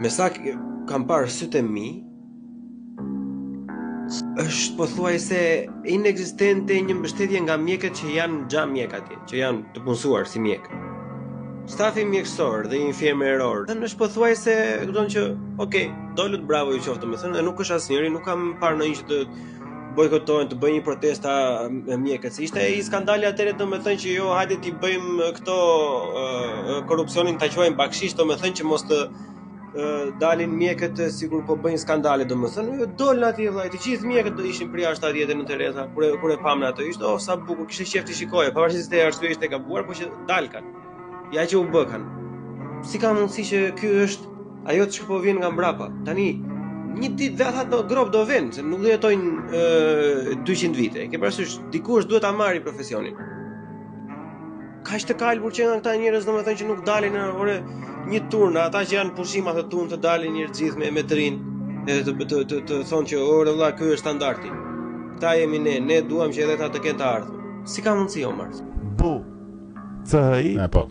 Me sa kam parë sytë e mi, është pothuajse inekzistente një mbështetje nga mjekët që janë xha mjek atje, që janë të punësuar si mjek. Stafi mjekësor dhe infermeror, është pothuajse, kupton që, okay, dolët bravo ju qoftë, domethënë, nuk është asnjëri, nuk kam parë ndonjë që të bojkotojnë, të bëjnë një protesta me mjekët. Si ishte ai skandali atëherë, domethënë që jo, hajde ti bëjmë këto korrupsionin ta quajmë bakshish, domethënë që mos të dalin mjekët sigur po bëjnë skandale, domethënë, dolën atje vllai, të gjithë mjekët do ishin për jashtë atje në Tereza, kur e pamën atë, ishte sa bukur, kishte qejf të shikoje, pavarësisht se arsyeja ishte e gabuar, por që dalkan. Ja që u bëkan. Si ka mundësi që ky është ajo që po vjen nga mbrapa? Tani një ditë dhe ata do grop do vjen, se nuk do jetojnë 200 vite. Ke parasysh, dikush duhet ta marrë profesionin. Kaq të kalbur që janë këta njerëz, domethënë që nuk dalin në ore një turn, ata që janë pushim atë turn të dalin njerëz gjithë me të rinë, edhe të thonë që ore vëlla ky është standardi. Këta jemi ne duam që edhe ata të kenë të ardhur. Si ka mundësi Omar? Bu. Cai. Po.